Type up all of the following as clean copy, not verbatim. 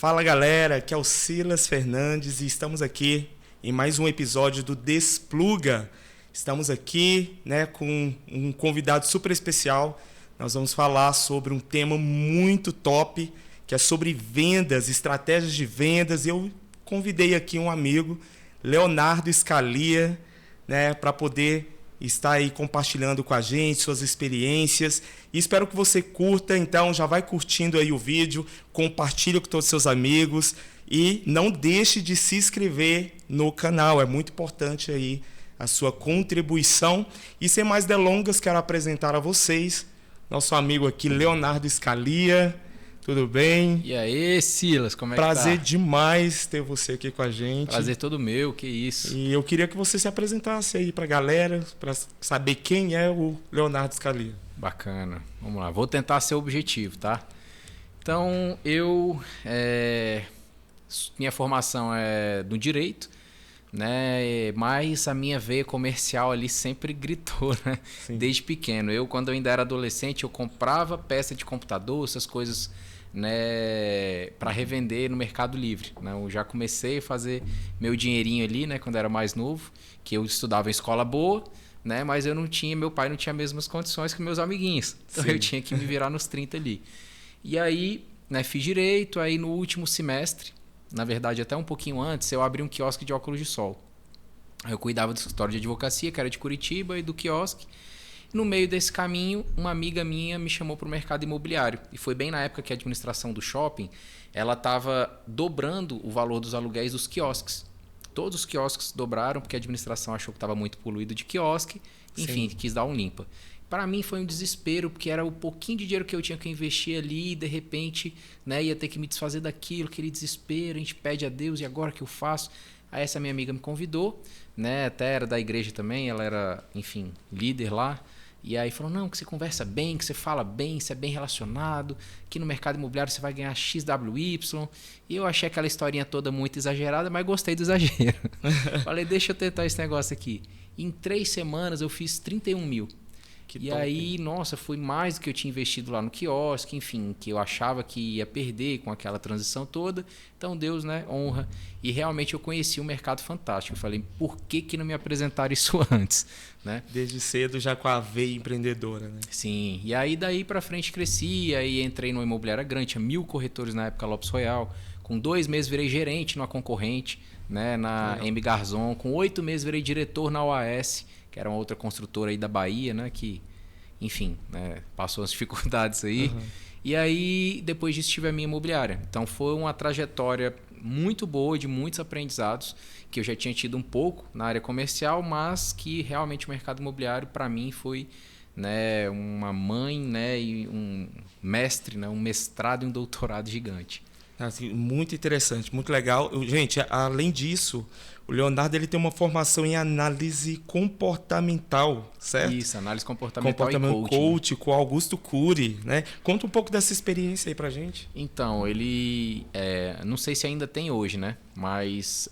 Fala galera, aqui é o Silas Fernandes e estamos aqui em mais um episódio do Despluga. Estamos aqui, com um convidado super especial. Nós vamos falar sobre um tema muito top, que é sobre vendas, estratégias de vendas. Eu convidei aqui um amigo, Leonardo Scalia, para poder estar aí compartilhando com a gente suas experiências. E espero que você curta, então já vai curtindo aí o vídeo, compartilha com todos os seus amigos e não deixe de se inscrever no canal. É muito importante aí a sua contribuição. E sem mais delongas, quero apresentar a vocês nosso amigo aqui, Leonardo Scalia. Tudo bem? E aí, Silas, como é que tá? Prazer demais ter você aqui com a gente. Prazer todo meu, que isso. E eu queria que você se apresentasse aí pra galera, para saber quem é o Leonardo Scalia. Bacana. Vamos lá, vou tentar ser objetivo, tá? Então, minha formação é do direito, né? Mas a minha veia comercial ali sempre gritou, né? Sim. Desde pequeno. Quando eu ainda era adolescente, eu comprava peça de computador, essas coisas, né, para revender no Mercado Livre, né? Eu já comecei a fazer meu dinheirinho ali, né, quando era mais novo, que eu estudava em escola boa, né, mas meu pai não tinha as mesmas condições que meus amiguinhos. Então eu tinha que me virar nos 30 ali. E aí, né, fiz direito, aí no último semestre, na verdade até um pouquinho antes, eu abri um quiosque de óculos de sol. Eu cuidava do escritório de advocacia, que era de Curitiba, e do quiosque. No meio desse caminho, uma amiga minha me chamou para o mercado imobiliário. E foi bem na época que a administração do shopping ela estava dobrando o valor dos aluguéis dos quiosques. Todos os quiosques dobraram porque a administração achou que estava muito poluído de quiosque. Enfim, quis dar um limpa. Para mim foi um desespero, porque era o pouquinho de dinheiro que eu tinha que investir ali e de repente, né, ia ter que me desfazer daquilo, aquele desespero. A gente pede a Deus, e agora o que eu faço? Aí essa minha amiga me convidou, né, até era da igreja também, ela era, enfim, líder lá. E aí falou, não, que você conversa bem, que você fala bem, você é bem relacionado, que no mercado imobiliário você vai ganhar XWY. E eu achei aquela historinha toda muito exagerada, mas gostei do exagero. Falei, deixa eu tentar esse negócio aqui. Em 3 semanas eu fiz 31 mil. Aí, nossa, foi mais do que eu tinha investido lá no quiosque, enfim, que eu achava que ia perder com aquela transição toda. Então, Deus, né, honra. E realmente eu conheci um mercado fantástico. Eu falei, por que não me apresentaram isso antes? Né? Desde cedo já com a veia empreendedora, né? Sim, e aí daí pra frente cresci, aí entrei numa imobiliária grande, tinha 1.000 corretores na época, Lopes Royal. Com 2 meses virei gerente numa concorrente, né, na M. Garzon. Com 8 meses virei diretor na OAS, que era uma outra construtora aí da Bahia, né, que, enfim, né, passou as dificuldades aí. Uhum. E aí, depois disso, tive a minha imobiliária. Então, foi uma trajetória muito boa, de muitos aprendizados, que eu já tinha tido um pouco na área comercial, mas que realmente o mercado imobiliário, para mim, foi, né, uma mãe, né, e um mestre, né, um mestrado e um doutorado gigante. Assim, muito interessante, muito legal. Gente, além disso, o Leonardo ele tem uma formação em análise comportamental, certo? Isso, análise comportamental e coaching, com Augusto Cury, né? Conta um pouco dessa experiência aí pra gente. Então, ele, não sei se ainda tem hoje, né? Mas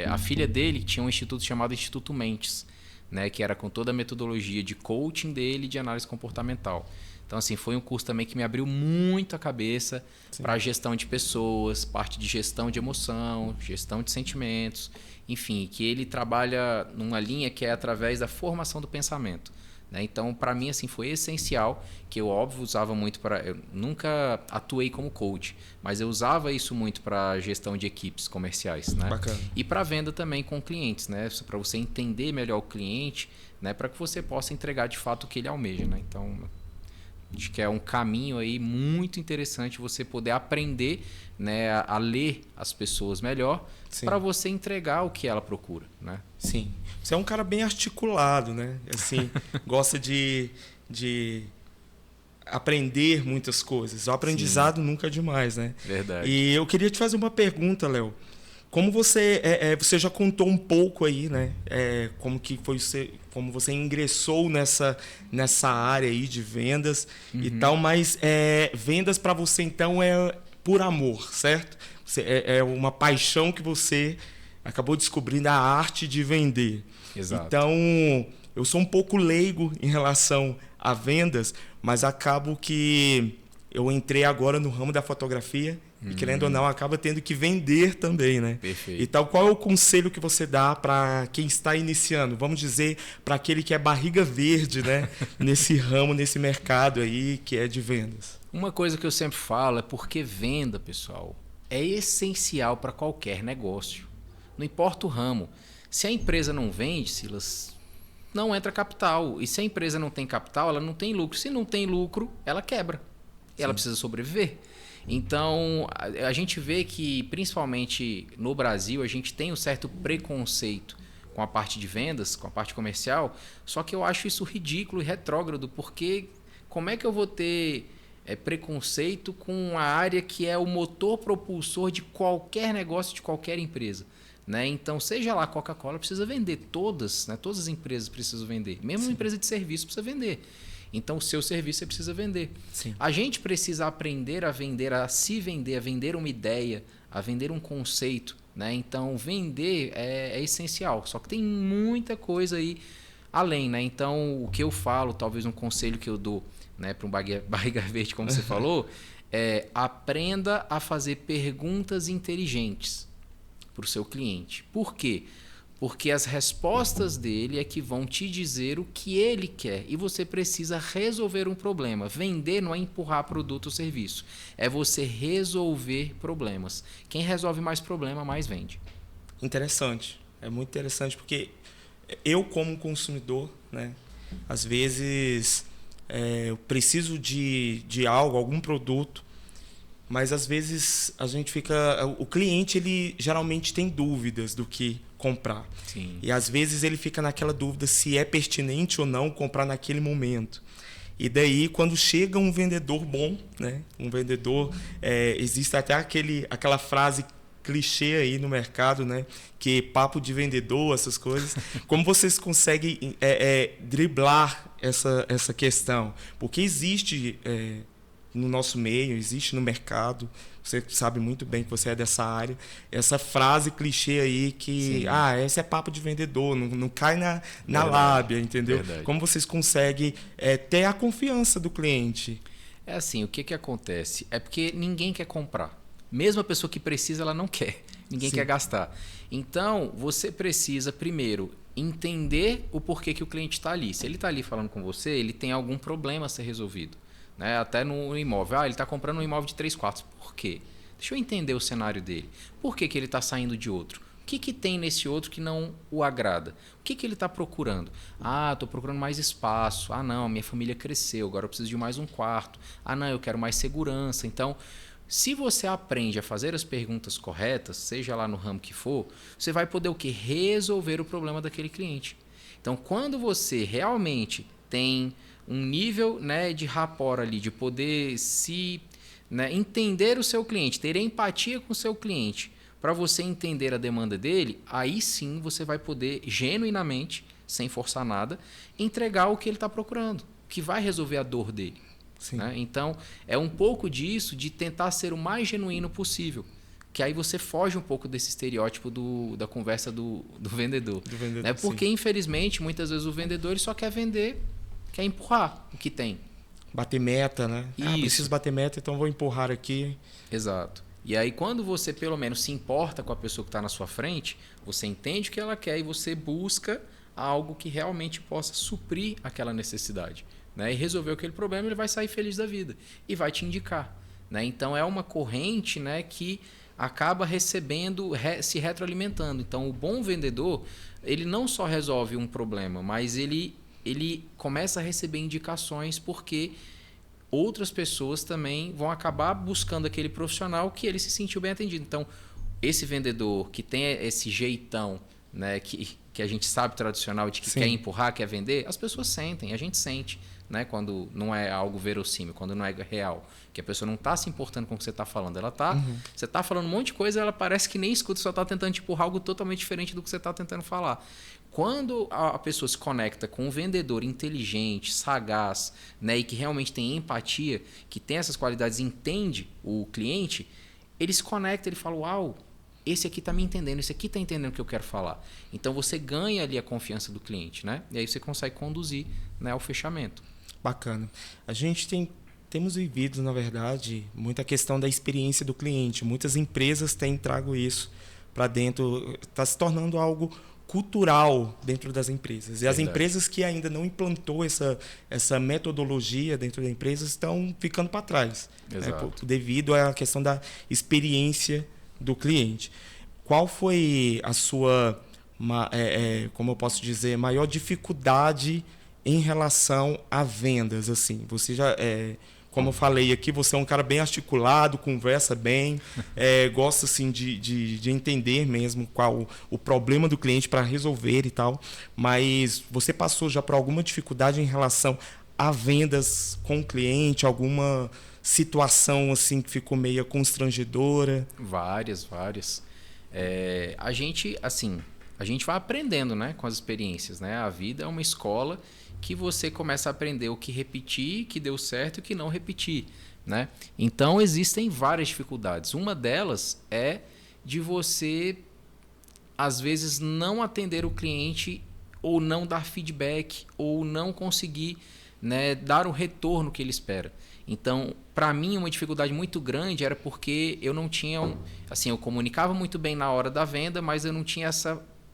a filha dele tinha um instituto chamado Instituto Mentes, né? Que era com toda a metodologia de coaching dele e de análise comportamental. Então, assim, foi um curso também que me abriu muito a cabeça para gestão de pessoas, parte de gestão de emoção, gestão de sentimentos, enfim, que ele trabalha numa linha que é através da formação do pensamento, né? Então, para mim, assim, foi essencial, que eu, óbvio, usava muito para... Eu nunca atuei como coach, mas eu usava isso muito para gestão de equipes comerciais, né? Bacana. E para venda também com clientes, né? Para você entender melhor o cliente, né? Para que você possa entregar, de fato, o que ele almeja, né? Então... acho que é um caminho aí muito interessante você poder aprender, né, a ler as pessoas melhor para você entregar o que ela procura, né? Sim. Você é um cara bem articulado, né? Assim, gosta de aprender muitas coisas. O aprendizado nunca é demais, né? Verdade. E eu queria te fazer uma pergunta, Léo. Como você já contou um pouco aí, né? Como que foi como você ingressou nessa área aí de vendas e tal, mas vendas para você então é por amor, certo? É uma paixão que você acabou descobrindo, a arte de vender. Exato. Então, eu sou um pouco leigo em relação a vendas, mas acabo que eu entrei agora no ramo da fotografia E querendo ou não, acaba tendo que vender também, né? Perfeito. Então, qual é o conselho que você dá para quem está iniciando? Vamos dizer, para aquele que é barriga verde, né? Nesse ramo, nesse mercado aí que é de vendas. Uma coisa que eu sempre falo é porque venda, pessoal, é essencial para qualquer negócio. Não importa o ramo. Se a empresa não vende, Silas, não entra capital. E se a empresa não tem capital, ela não tem lucro. Se não tem lucro, ela quebra. Ela precisa sobreviver. Então, a gente vê que, principalmente no Brasil, a gente tem um certo preconceito com a parte de vendas, com a parte comercial, só que eu acho isso ridículo e retrógrado, porque como é que eu vou ter preconceito com a área que é o motor propulsor de qualquer negócio, de qualquer empresa? Né? Então, seja lá a Coca-Cola, precisa vender. Todas, né? Todas as empresas precisam vender. Mesmo uma empresa de serviço precisa vender. Então, o seu serviço você precisa vender. Sim. A gente precisa aprender, a se vender, a vender uma ideia, a vender um conceito. Né? Então, vender é essencial. Só que tem muita coisa aí além. Né? Então, o que eu falo, talvez um conselho que eu dou, né, para um barriga verde, como você falou, aprenda a fazer perguntas inteligentes para o seu cliente. Por quê? Porque as respostas dele é que vão te dizer o que ele quer e você precisa resolver um problema. Vender não é empurrar produto ou serviço, é você resolver problemas. Quem resolve mais problema, mais vende. Interessante, é muito interessante porque eu como consumidor, né, às vezes eu preciso de algo, algum produto, mas às vezes a gente fica, o cliente ele geralmente tem dúvidas do que comprar. Sim. E às vezes ele fica naquela dúvida se é pertinente ou não comprar naquele momento. E daí quando chega um vendedor bom, né, um vendedor, existe até aquela frase clichê aí no mercado, né, que papo de vendedor, essas coisas. Como vocês conseguem driblar essa questão? Porque existe no nosso meio, existe no mercado, você sabe muito bem que você é dessa área, essa frase clichê aí que, esse é papo de vendedor, não cai na lábia, entendeu? Verdade. Como vocês conseguem ter a confiança do cliente? É assim, o que acontece? É porque ninguém quer comprar. Mesmo a pessoa que precisa, ela não quer. Ninguém quer gastar. Então, você precisa, primeiro, entender o porquê que o cliente está ali. Se ele está ali falando com você, ele tem algum problema a ser resolvido. Né? Até no imóvel. Ele está comprando um imóvel de 3 quartos. Por quê? Deixa eu entender o cenário dele. Por que ele está saindo de outro? O que tem nesse outro que não o agrada? O que ele está procurando? Estou procurando mais espaço. Não, minha família cresceu, agora eu preciso de mais um quarto. Não, eu quero mais segurança. Então, se você aprende a fazer as perguntas corretas, seja lá no ramo que for, você vai poder o quê? Resolver o problema daquele cliente. Então, quando você realmente tem um nível, né, de rapport ali, de poder entender o seu cliente, ter empatia com o seu cliente, para você entender a demanda dele, aí sim você vai poder genuinamente, sem forçar nada, entregar o que ele está procurando, que vai resolver a dor dele. Né? Então, é um pouco disso, de tentar ser o mais genuíno possível. Que aí você foge um pouco desse estereótipo da conversa do vendedor. Né? Porque, infelizmente, muitas vezes o vendedor ele só quer vender, quer empurrar o que tem. Bater meta, né? Preciso bater meta, então vou empurrar aqui. Exato. E aí, quando você, pelo menos, se importa com a pessoa que está na sua frente, você entende o que ela quer e você busca algo que realmente possa suprir aquela necessidade. Né? E resolver aquele problema, ele vai sair feliz da vida e vai te indicar. Né? Então, é uma corrente, né, que acaba recebendo, se retroalimentando. Então, o bom vendedor, ele não só resolve um problema, mas ele começa a receber indicações porque outras pessoas também vão acabar buscando aquele profissional que ele se sentiu bem atendido. Então, esse vendedor que tem esse jeitão, né, que a gente sabe tradicional de que quer empurrar, quer vender, as pessoas sentem, a gente sente. Né, quando não é algo verossímil, quando não é real, que a pessoa não está se importando com o que você está falando, ela tá, você está falando um monte de coisa, ela parece que nem escuta, só está tentando te empurrar algo totalmente diferente do que você está tentando falar. Quando a pessoa se conecta com um vendedor inteligente, sagaz, né, e que realmente tem empatia, que tem essas qualidades, entende o cliente, ele se conecta, ele fala, uau, esse aqui está me entendendo, esse aqui está entendendo o que eu quero falar. Então você ganha ali a confiança do cliente, né? E aí você consegue conduzir, né, ao fechamento. Bacana. A gente tem temos vivido, na verdade, muita questão da experiência do cliente. Muitas empresas têm trago isso para dentro, está se tornando algo cultural dentro das empresas. E as empresas que ainda não implantou essa metodologia dentro da empresa estão ficando para trás, né, devido à questão da experiência do cliente. Qual foi a sua, como eu posso dizer, maior dificuldade em relação a vendas? Assim, você já, como eu falei aqui, você é um cara bem articulado, conversa bem, gosta assim, de entender mesmo qual o problema do cliente para resolver e tal. Mas você passou já por alguma dificuldade em relação a vendas com o cliente? Alguma situação assim que ficou meio constrangedora? Várias. A gente vai aprendendo, né, com as experiências, né? A vida é uma escola que você começa a aprender o que repetir, que deu certo e o que não repetir, né? Então existem várias dificuldades. Uma delas é de você, às vezes, não atender o cliente ou não dar feedback ou não conseguir, né, dar o retorno que ele espera. Então, para mim, uma dificuldade muito grande era porque eu não tinha... eu comunicava muito bem na hora da venda, mas eu não tinha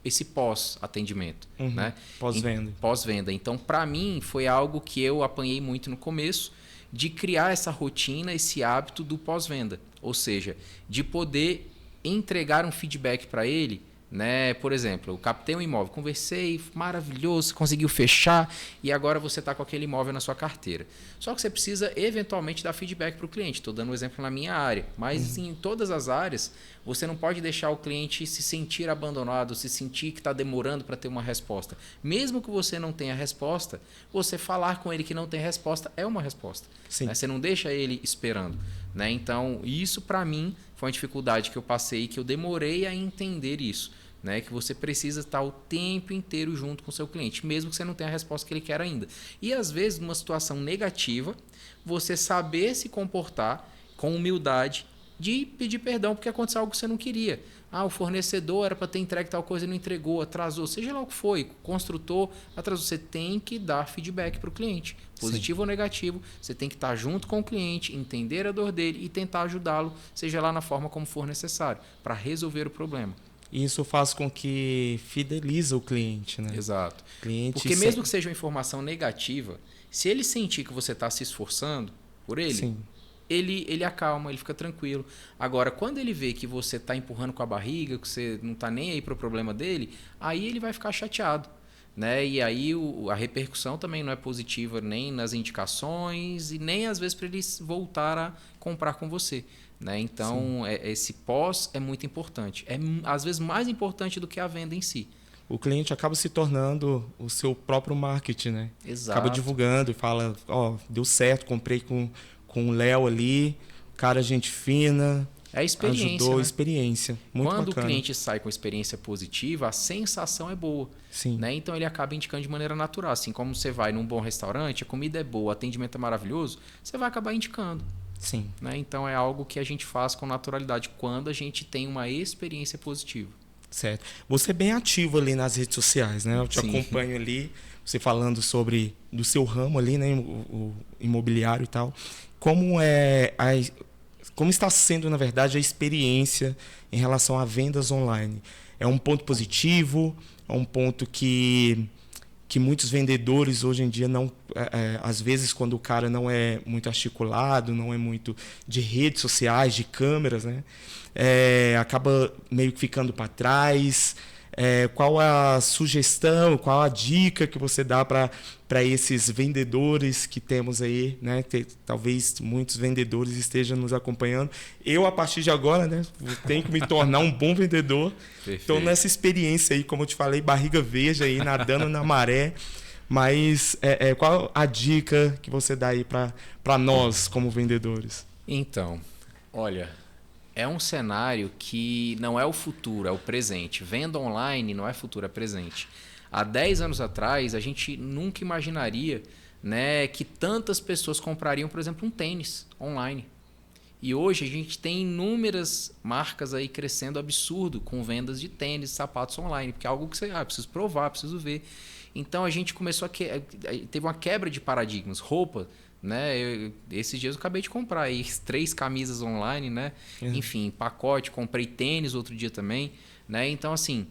esse pós-atendimento. Né? Pós-venda. Pós-venda. Então, para mim, foi algo que eu apanhei muito no começo, de criar essa rotina, esse hábito do pós-venda. Ou seja, de poder entregar um feedback para ele. Né? Por exemplo, eu captei um imóvel, conversei, maravilhoso, conseguiu fechar e agora você está com aquele imóvel na sua carteira. Só que você precisa eventualmente dar feedback para o cliente. Estou dando um exemplo na minha área, mas em todas as áreas você não pode deixar o cliente se sentir abandonado, se sentir que está demorando para ter uma resposta. Mesmo que você não tenha resposta, você falar com ele que não tem resposta é uma resposta. Né? Você não deixa ele esperando. Né? Então, isso para mim foi uma dificuldade que eu passei, que eu demorei a entender isso. Né? Que você precisa estar o tempo inteiro junto com o seu cliente, mesmo que você não tenha a resposta que ele quer ainda. E às vezes, numa situação negativa, você saber se comportar com humildade de pedir perdão porque aconteceu algo que você não queria. O fornecedor era para ter entregue tal coisa e não entregou, atrasou, seja lá o que foi, o construtor atrasou. Você tem que dar feedback para o cliente, positivo ou negativo. Você tem que estar junto com o cliente, entender a dor dele e tentar ajudá-lo, seja lá na forma como for necessário, para resolver o problema. Isso faz com que fideliza o cliente, né? Exato. Porque mesmo que seja uma informação negativa, se ele sentir que você está se esforçando por ele, ele acalma, ele fica tranquilo. Agora, quando ele vê que você está empurrando com a barriga, que você não está nem aí para o problema dele, aí ele vai ficar chateado. Né? E aí a repercussão também não é positiva nem nas indicações e nem às vezes para ele voltar a comprar com você. Né? Então, esse pós é muito importante. É às vezes mais importante do que a venda em si. O cliente acaba se tornando o seu próprio marketing, né? Exato. Acaba divulgando e fala, deu certo, comprei com o Léo ali, cara, gente fina. É a experiência. Ajudou, né? Experiência. Muito Quando bacana. o cliente sai com experiência positiva, a sensação é boa. Sim. Né? Então ele acaba indicando de maneira natural. Assim como você vai num bom restaurante, a comida é boa, o atendimento é maravilhoso, você vai acabar indicando. Sim. Né? Então é algo que a gente faz com naturalidade quando a gente tem uma experiência positiva. Certo. Você é bem ativo ali nas redes sociais, né? Eu te acompanho ali, você falando sobre do seu ramo ali, né? O imobiliário e tal. Como está sendo, na verdade, a experiência em relação a vendas online? É um ponto positivo? É um ponto que muitos vendedores hoje em dia não... às vezes, quando o cara não é muito articulado, não é muito de redes sociais, de câmeras, né? Acaba meio que ficando para trás. Qual a sugestão, qual a dica que você dá para esses vendedores que temos aí, né? Talvez muitos vendedores estejam nos acompanhando. Eu, a partir de agora, né, tenho que me tornar um bom vendedor. Estou nessa experiência aí, como eu te falei, barriga verde aí, nadando na maré. Mas qual a dica que você dá aí para nós como vendedores? Então, olha... É um cenário que não é o futuro, é o presente. Venda online não é futuro, é presente. Há 10 anos atrás, a gente nunca imaginaria, né, que tantas pessoas comprariam, por exemplo, um tênis online. E hoje a gente tem inúmeras marcas aí crescendo absurdo com vendas de tênis, sapatos online, porque é algo que você preciso provar, preciso ver. Então a gente começou teve uma quebra de paradigmas. Roupa, né? Esses dias eu acabei de comprar aí 3 camisas online, né? Enfim, pacote, comprei tênis outro dia também, né? Então assim,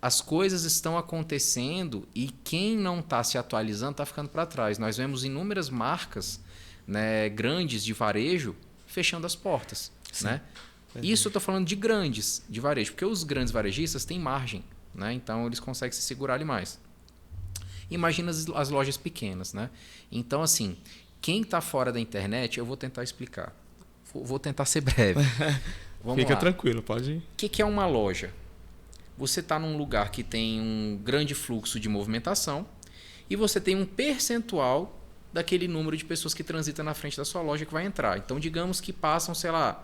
as coisas estão acontecendo e quem não está se atualizando está ficando para trás. Nós vemos inúmeras marcas, né, grandes de varejo fechando as portas, né? Isso eu estou falando de grandes de varejo, porque os grandes varejistas têm margem, né? Então eles conseguem se segurar ali mais. Imagina as lojas pequenas, né? Então, assim, quem está fora da internet, eu vou tentar explicar. Vou tentar ser breve. Vamos Fica lá. tranquilo, pode ir. O que é uma loja? Você está num lugar que tem um grande fluxo de movimentação e você tem um percentual daquele número de pessoas que transitam na frente da sua loja que vai entrar. Então, digamos que passam, sei lá,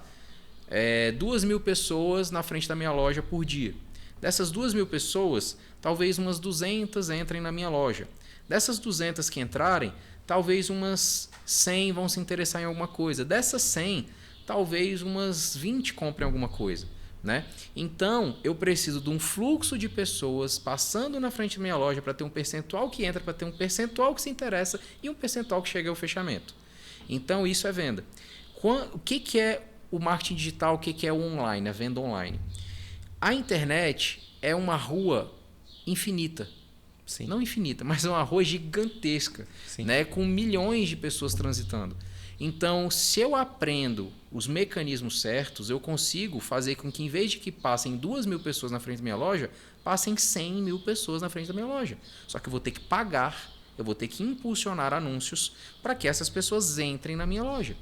2.000 pessoas na frente da minha loja por dia. Dessas 2.000 pessoas, talvez umas 200 entrem na minha loja. Dessas 200 que entrarem, talvez umas 100 vão se interessar em alguma coisa. Dessas 100, talvez umas 20 comprem alguma coisa, né? Então, eu preciso de um fluxo de pessoas passando na frente da minha loja para ter um percentual que entra, para ter um percentual que se interessa e um percentual que chega ao fechamento. Então, isso é venda. O que é o marketing digital? O que é o online, a venda online? A internet é uma rua infinita. Sim. Não infinita, mas é uma rua gigantesca, né? Com milhões de pessoas transitando. Então, se eu aprendo os mecanismos certos, eu consigo fazer com que, em vez de que passem 2.000 pessoas na frente da minha loja, passem 100.000 pessoas na frente da minha loja. Só que eu vou ter que pagar, eu vou ter que impulsionar anúncios para que essas pessoas entrem na minha loja,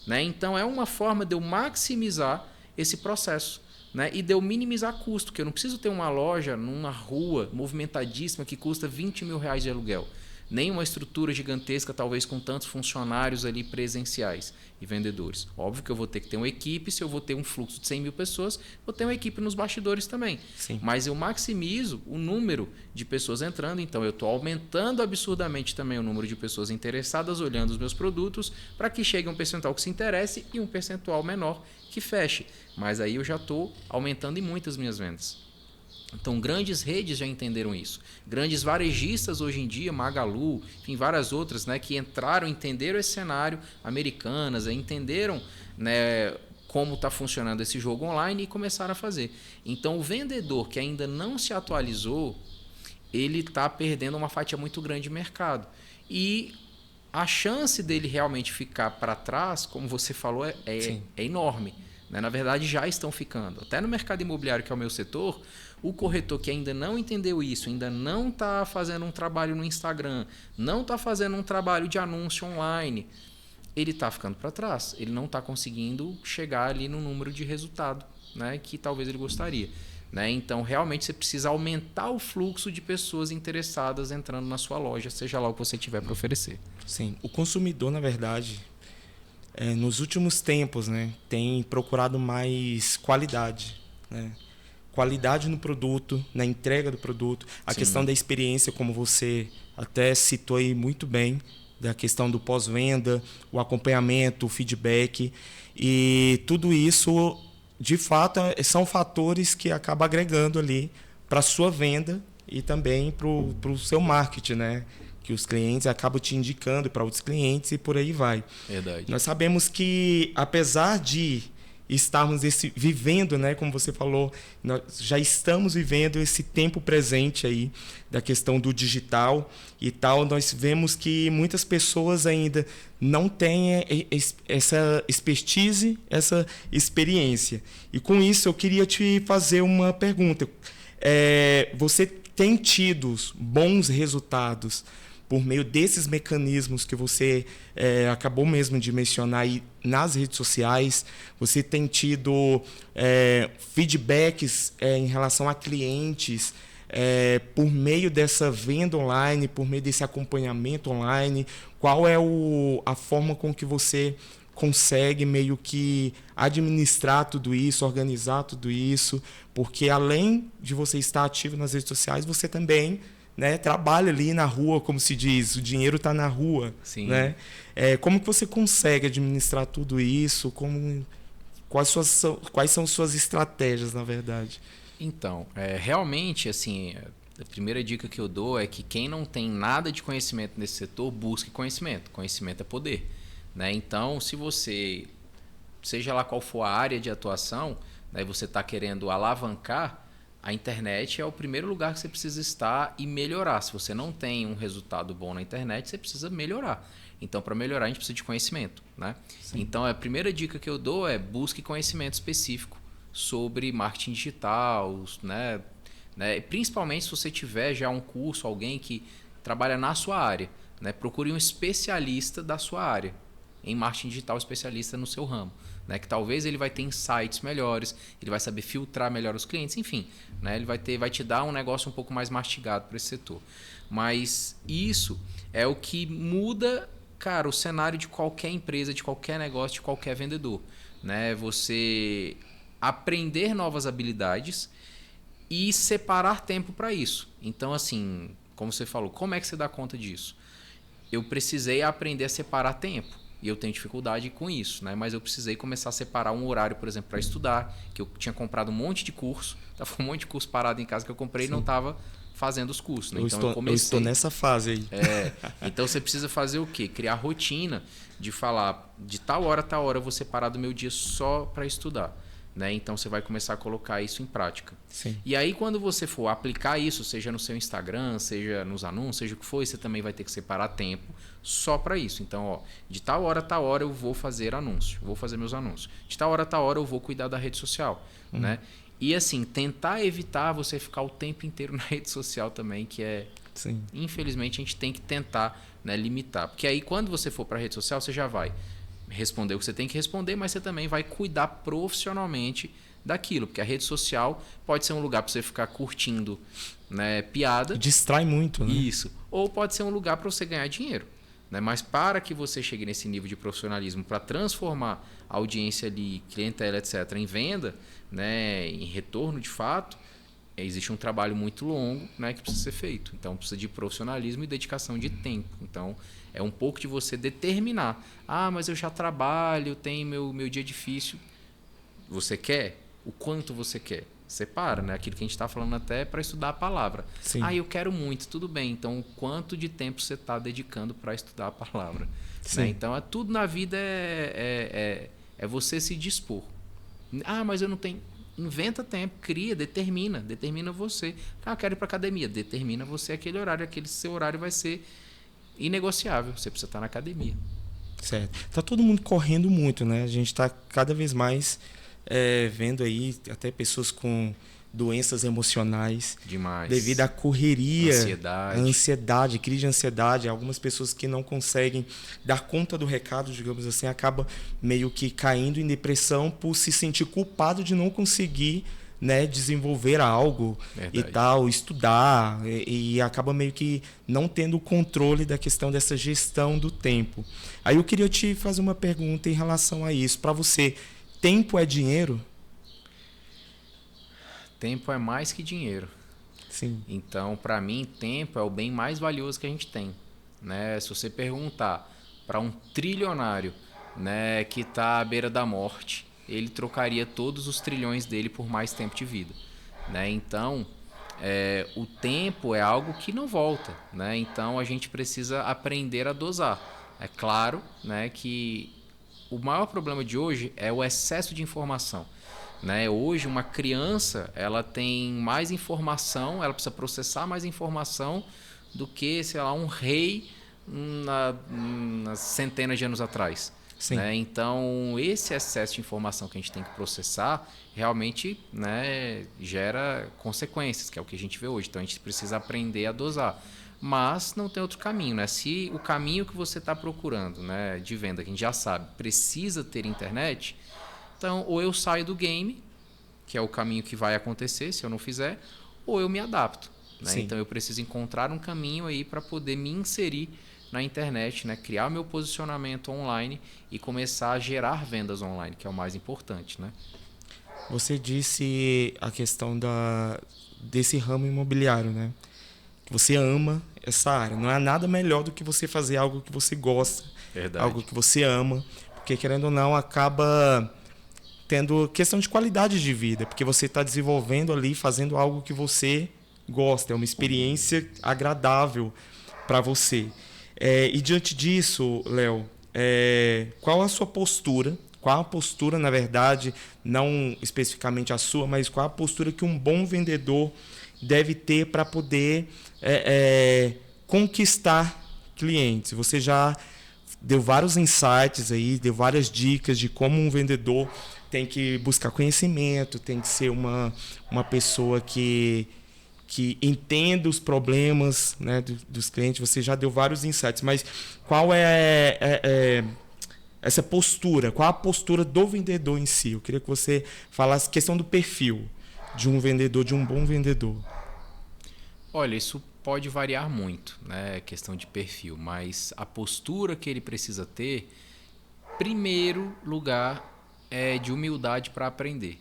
né? Então, é uma forma de eu maximizar esse processo, né? E de eu minimizar custo, que eu não preciso ter uma loja numa rua movimentadíssima que custa R$20.000 de aluguel. Nem uma estrutura gigantesca, talvez com tantos funcionários ali presenciais e vendedores. Óbvio que eu vou ter que ter uma equipe, se eu vou ter um fluxo de 100.000 pessoas, vou ter uma equipe nos bastidores também. Sim. Mas eu maximizo o número de pessoas entrando, então eu estou aumentando absurdamente também o número de pessoas interessadas olhando os meus produtos para que chegue um percentual que se interesse e um percentual menor que feche. Mas aí eu já estou aumentando em muitas minhas vendas. Então, grandes redes já entenderam isso. Grandes varejistas hoje em dia, Magalu, enfim, várias outras, né, que entraram, entenderam esse cenário, Americanas, entenderam, né, como está funcionando esse jogo online e começaram a fazer. Então, o vendedor que ainda não se atualizou, ele está perdendo uma fatia muito grande de mercado. E a chance dele realmente ficar para trás, como você falou, é enorme. Na verdade, já estão ficando. Até no mercado imobiliário, que é o meu setor, o corretor que ainda não entendeu isso, ainda não está fazendo um trabalho no Instagram, não está fazendo um trabalho de anúncio online, ele está ficando para trás. Ele não está conseguindo chegar ali no número de resultado, né, que talvez ele gostaria. Né? Então, realmente, você precisa aumentar o fluxo de pessoas interessadas entrando na sua loja, seja lá o que você tiver para oferecer. Sim, o consumidor, na verdade, nos últimos tempos, né, tem procurado mais qualidade, né? Qualidade no produto, na entrega do produto, a questão da experiência, como você até citou aí muito bem, da questão do pós-venda, o acompanhamento, o feedback, e tudo isso, de fato, são fatores que acabam agregando ali para a sua venda e também para o seu marketing, né? Que os clientes acabam te indicando para outros clientes e por aí vai. Verdade. Nós sabemos que, apesar de estarmos vivendo, né, como você falou, nós já estamos vivendo esse tempo presente aí da questão do digital e tal, nós vemos que muitas pessoas ainda não têm essa expertise, essa experiência. E com isso eu queria te fazer uma pergunta. Você tem tido bons resultados por meio desses mecanismos que você acabou mesmo de mencionar aí nas redes sociais? Você tem tido feedbacks em relação a clientes por meio dessa venda online, por meio desse acompanhamento online? Qual é a forma com que você consegue meio que administrar tudo isso, organizar tudo isso? Porque além de você estar ativo nas redes sociais, você também, né, trabalha ali na rua, como se diz, o dinheiro está na rua. Sim. Né? Como que você consegue administrar tudo isso? Quais são suas estratégias, na verdade? Então, realmente, assim, A primeira dica que eu dou é que quem não tem nada de conhecimento nesse setor, busque conhecimento. Conhecimento é poder, né? Então, se você, seja lá qual for a área de atuação, né, você está querendo alavancar, a internet é o primeiro lugar que você precisa estar e melhorar. Se você não tem um resultado bom na internet, você precisa melhorar. Então, para melhorar, a gente precisa de conhecimento, né? Então, a primeira dica que eu dou é busque conhecimento específico sobre marketing digital, né? Principalmente se você tiver já um curso, alguém que trabalha na sua área, né? Procure um especialista da sua área, em marketing digital, especialista no seu ramo, né? Que talvez ele vai ter insights melhores, ele vai saber filtrar melhor os clientes, enfim, né? Ele vai te dar um negócio um pouco mais mastigado para esse setor. Mas isso é o que muda, cara, o cenário de qualquer empresa, de qualquer negócio, de qualquer vendedor, né? Você aprender novas habilidades e separar tempo para isso. Então, assim, como você falou, como é que você dá conta disso? Eu precisei aprender a separar tempo. E eu tenho dificuldade com isso, né? Mas eu precisei começar a separar um horário, por exemplo, para estudar, que eu tinha comprado um monte de curso, estava um monte de curso parado em casa que eu comprei. Sim. E não estava fazendo os cursos, né? Então eu estou nessa fase aí. Então você precisa fazer o quê? Criar rotina de falar de tal hora eu vou separar do meu dia só para estudar. Né? Então você vai começar a colocar isso em prática. Sim. E aí quando você for aplicar isso, seja no seu Instagram, seja nos anúncios, seja o que for, você também vai ter que separar tempo só para isso. Então, ó, de tal hora eu vou fazer anúncio, vou fazer meus anúncios. De tal hora eu vou cuidar da rede social, né? E assim, tentar evitar você ficar o tempo inteiro na rede social também, que é... Sim. Infelizmente a gente tem que tentar, né, limitar. Porque aí quando você for para a rede social, você já vai responder o que você tem que responder, mas você também vai cuidar profissionalmente daquilo, porque a rede social pode ser um lugar para você ficar curtindo, né, piada. Distrai muito, né? Isso. Ou pode ser um lugar para você ganhar dinheiro, né? Mas para que você chegue nesse nível de profissionalismo, para transformar a audiência ali, clientela, etc., em venda, né, em retorno de fato, existe um trabalho muito longo, né, que precisa ser feito. Então, precisa de profissionalismo e dedicação de tempo. Então, é um pouco de você determinar. Ah, mas eu já trabalho, tenho meu dia difícil. Você quer? O quanto você quer? Separa, né? Aquilo que a gente está falando até para estudar a palavra. Sim. Ah, eu quero muito. Tudo bem. Então, o quanto de tempo você está dedicando para estudar a palavra? Sim. Né? Então, tudo na vida é você se dispor. Ah, mas eu não tenho... Inventa tempo, cria, determina você. Ah, quero ir para academia. Determina você aquele horário. Aquele seu horário vai ser inegociável. Você precisa estar na academia. Certo. Tá todo mundo correndo muito, né? A gente está cada vez mais vendo aí até pessoas com doenças emocionais. Demais. Devido à correria, ansiedade, crise de ansiedade. Algumas pessoas que não conseguem dar conta do recado, digamos assim, acabam meio que caindo em depressão por se sentir culpado de não conseguir, né, desenvolver algo. Verdade. E tal, estudar, e acaba meio que não tendo o controle da questão dessa gestão do tempo. Aí eu queria te fazer uma pergunta em relação a isso. Para você, tempo é dinheiro? Tempo é mais que dinheiro. Sim. Então, para mim, tempo é o bem mais valioso que a gente tem, né? Se você perguntar para um trilionário, né, que está à beira da morte, ele trocaria todos os trilhões dele por mais tempo de vida, né? Então, o tempo é algo que não volta, né? Então, a gente precisa aprender a dosar. É claro, né, que o maior problema de hoje é o excesso de informação. Né? Hoje, uma criança ela tem mais informação, ela precisa processar mais informação do que, sei lá, um rei nas centenas de anos atrás. Sim. Né? Então, esse excesso de informação que a gente tem que processar realmente, né, gera consequências, que é o que a gente vê hoje. Então, a gente precisa aprender a dosar. Mas não tem outro caminho. Né? Se o caminho que você está procurando, né, de venda, que a gente já sabe, precisa ter internet... Então, ou eu saio do game, que é o caminho que vai acontecer se eu não fizer, ou eu me adapto. Né? Então, eu preciso encontrar um caminho aí para poder me inserir na internet, né? Criar meu posicionamento online e começar a gerar vendas online, que é o mais importante. Né? Você disse a questão desse ramo imobiliário, né? Que você ama essa área. Não há nada melhor do que você fazer algo que você gosta, Verdade. Algo que você ama, porque, querendo ou não, acaba... tendo questão de qualidade de vida, porque você está desenvolvendo ali, fazendo algo que você gosta, é uma experiência agradável para você. E diante disso, Léo, qual a sua postura? Qual a postura, na verdade, não especificamente a sua, mas qual a postura que um bom vendedor deve ter para poder conquistar clientes? Você já deu vários insights aí, deu várias dicas de como um vendedor tem que buscar conhecimento, tem que ser uma pessoa que entenda os problemas, né, dos clientes. Você já deu vários insights, mas qual essa postura? Qual a postura do vendedor em si? Eu queria que você falasse a questão do perfil de um vendedor, de um bom vendedor. Olha, isso pode variar muito, né? Questão de perfil, mas a postura que ele precisa ter, primeiro lugar, é de humildade para aprender,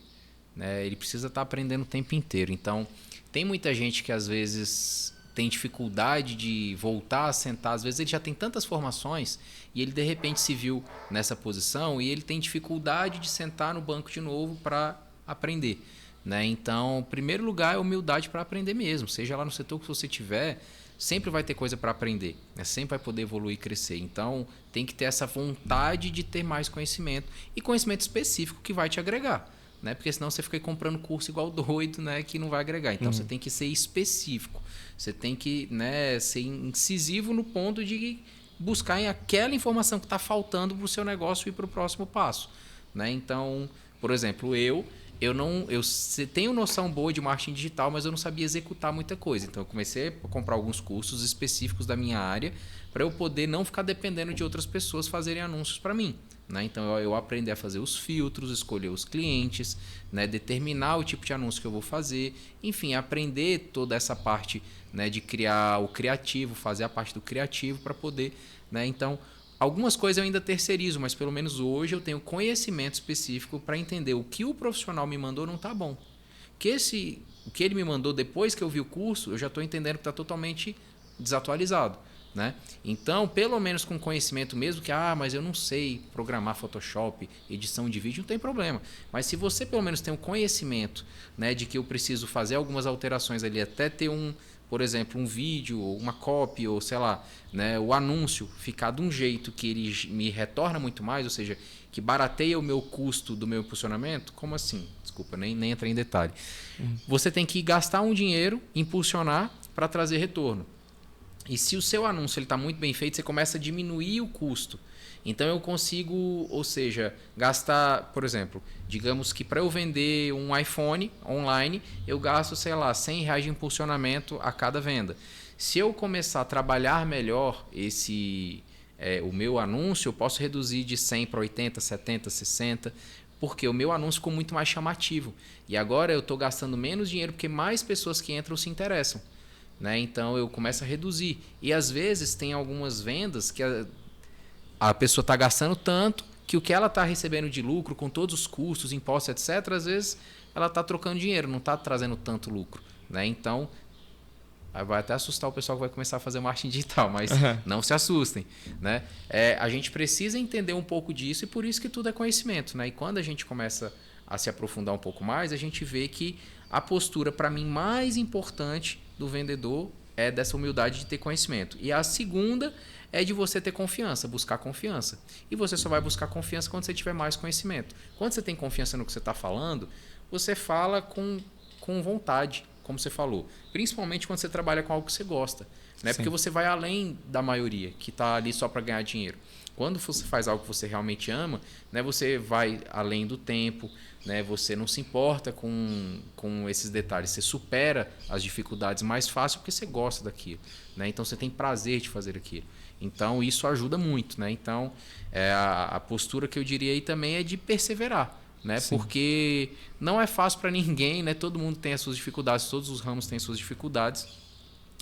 né? Ele precisa estar aprendendo o tempo inteiro. Então, tem muita gente que às vezes tem dificuldade de voltar a sentar, às vezes ele já tem tantas formações e ele de repente se viu nessa posição e ele tem dificuldade de sentar no banco de novo para aprender, né? Então, em primeiro lugar, é humildade para aprender mesmo. Seja lá no setor que você tiver, sempre vai ter coisa para aprender, né? Sempre vai poder evoluir e crescer. Então, tem que ter essa vontade de ter mais conhecimento e conhecimento específico que vai te agregar, né? Porque senão você fica aí comprando curso igual doido, né? Que não vai agregar. Então, você tem que ser específico. Você tem que, né, ser incisivo no ponto de buscar aquela informação que está faltando para o seu negócio ir para o próximo passo, né? Então, por exemplo, eu tenho noção boa de marketing digital, mas eu não sabia executar muita coisa. Então, eu comecei a comprar alguns cursos específicos da minha área para eu poder não ficar dependendo de outras pessoas fazerem anúncios para mim, né? Então, eu aprendi a fazer os filtros, escolher os clientes, né? Determinar o tipo de anúncio que eu vou fazer. Enfim, aprender toda essa parte, né? De criar o criativo, fazer a parte do criativo para poder, né? Então, algumas coisas eu ainda terceirizo, mas pelo menos hoje eu tenho conhecimento específico para entender o que o profissional me mandou não está bom. O que ele me mandou depois que eu vi o curso, eu já estou entendendo que está totalmente desatualizado, né? Então, pelo menos com conhecimento mesmo, que mas eu não sei programar Photoshop, edição de vídeo, não tem problema. Mas se você pelo menos tem um conhecimento, né, de que eu preciso fazer algumas alterações ali, até ter por exemplo, um vídeo, uma copy, ou sei lá, né, o anúncio ficar de um jeito que ele me retorna muito mais, ou seja, que barateia o meu custo do meu impulsionamento. Como assim? Desculpa, nem entrei em detalhe. Você tem que gastar um dinheiro, impulsionar para trazer retorno. E se o seu anúncio está muito bem feito, você começa a diminuir o custo. Então eu consigo, ou seja, gastar, por exemplo, digamos que para eu vender um iPhone online, eu gasto, sei lá, R$100 de impulsionamento a cada venda. Se eu começar a trabalhar melhor o meu anúncio, eu posso reduzir de 100 para 80, 70, 60, porque o meu anúncio ficou muito mais chamativo. E agora eu estou gastando menos dinheiro porque mais pessoas que entram se interessam, né? Então eu começo a reduzir. E às vezes tem algumas vendas que a pessoa está gastando tanto que o que ela está recebendo de lucro, com todos os custos, impostos, etc., às vezes ela está trocando dinheiro, não está trazendo tanto lucro, né? Então, vai até assustar o pessoal que vai começar a fazer marketing digital, mas não se assustem, né? A gente precisa entender um pouco disso e por isso que tudo é conhecimento, né? E quando a gente começa a se aprofundar um pouco mais, a gente vê que a postura, para mim, mais importante do vendedor é dessa humildade de ter conhecimento. E a segunda é de você ter confiança, buscar confiança. E você só vai buscar confiança quando você tiver mais conhecimento. Quando você tem confiança no que você está falando, você fala com vontade, como você falou. Principalmente quando você trabalha com algo que você gosta, né? Porque você vai além da maioria, que está ali só para ganhar dinheiro. Quando você faz algo que você realmente ama, né, você vai além do tempo, né, você não se importa com esses detalhes. Você supera as dificuldades mais fácil porque você gosta daquilo, né? Então você tem prazer de fazer aquilo. Então isso ajuda muito, né? Então a postura que eu diria aí também é de perseverar, né? Porque não é fácil para ninguém, né? Todo mundo tem as suas dificuldades, todos os ramos têm as suas dificuldades,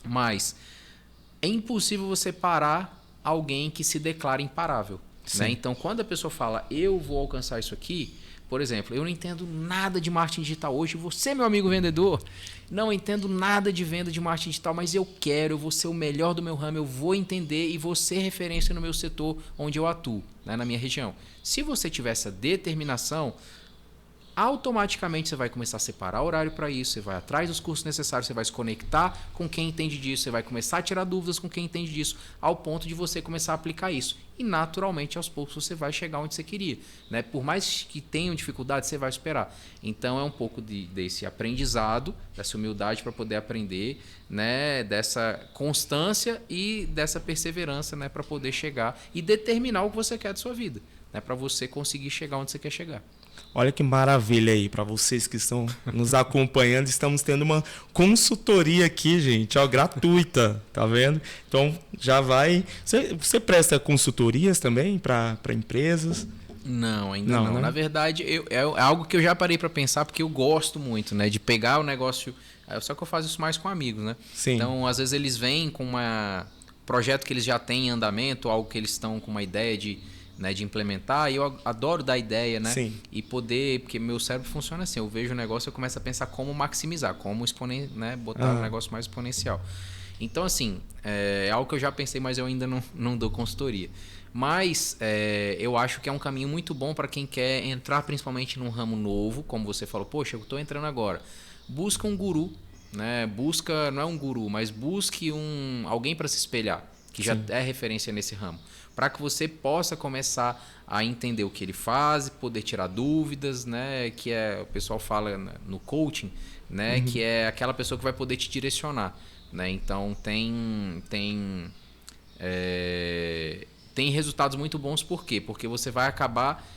mas é impossível você parar alguém que se declara imparável, né? Então quando a pessoa fala eu vou alcançar isso aqui, por exemplo, eu não entendo nada de marketing digital hoje, você, meu amigo vendedor, não entendo nada de venda de marketing digital, mas eu vou ser o melhor do meu ramo, eu vou entender e vou ser referência no meu setor onde eu atuo, né, na minha região. Se você tiver essa determinação, automaticamente você vai começar a separar horário para isso, você vai atrás dos cursos necessários, você vai se conectar com quem entende disso, você vai começar a tirar dúvidas com quem entende disso, ao ponto de você começar a aplicar isso. E naturalmente, aos poucos, você vai chegar onde você queria. Né? Por mais que tenham dificuldade, você vai superar. Então, é um pouco desse aprendizado, dessa humildade para poder aprender, né? Dessa constância e dessa perseverança, né? Para poder chegar e determinar o que você quer da sua vida, né? Para você conseguir chegar onde você quer chegar. Olha que maravilha aí, para vocês que estão nos acompanhando, estamos tendo uma consultoria aqui, gente, ó, gratuita, tá vendo? Então, já vai... Você presta consultorias também para empresas? Não, ainda não. Né? Na verdade, é algo que eu já parei para pensar, porque eu gosto muito, né, de pegar o negócio... Só que eu faço isso mais com amigos, né? Sim. Então, às vezes eles vêm com um projeto que eles já têm em andamento, algo que eles estão com uma ideia de implementar, e eu adoro dar ideia, né? Sim. E poder, porque meu cérebro funciona assim, eu vejo o negócio e eu começo a pensar como maximizar, como né? Botar um negócio mais exponencial. Então, assim, é algo que eu já pensei, mas eu ainda não dou consultoria. Mas eu acho que é um caminho muito bom para quem quer entrar principalmente num ramo novo, como você falou, poxa, eu estou entrando agora. Busca um guru, né? Não é um guru, mas busque alguém para se espelhar, que já é referência nesse ramo, para que você possa começar a entender o que ele faz, poder tirar dúvidas, né? Que o pessoal fala no coaching, né? Que é aquela pessoa que vai poder te direcionar, né? Então tem resultados muito bons, por quê? Porque você vai acabar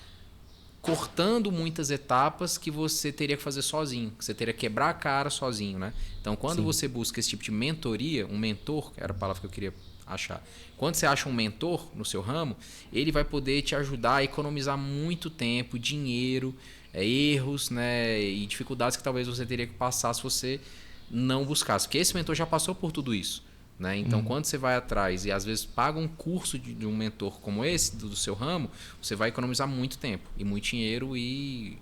cortando muitas etapas que você teria que fazer sozinho, que você teria que quebrar a cara sozinho, né? Então, quando você busca esse tipo de mentoria, um mentor, era a palavra que eu queria achar. Quando você acha um mentor no seu ramo, ele vai poder te ajudar a economizar muito tempo, dinheiro, erros, né, e dificuldades que talvez você teria que passar se você não buscasse. Porque esse mentor já passou por tudo isso. Né? Então, quando você vai atrás e às vezes paga um curso de um mentor como esse, do seu ramo, você vai economizar muito tempo e muito dinheiro e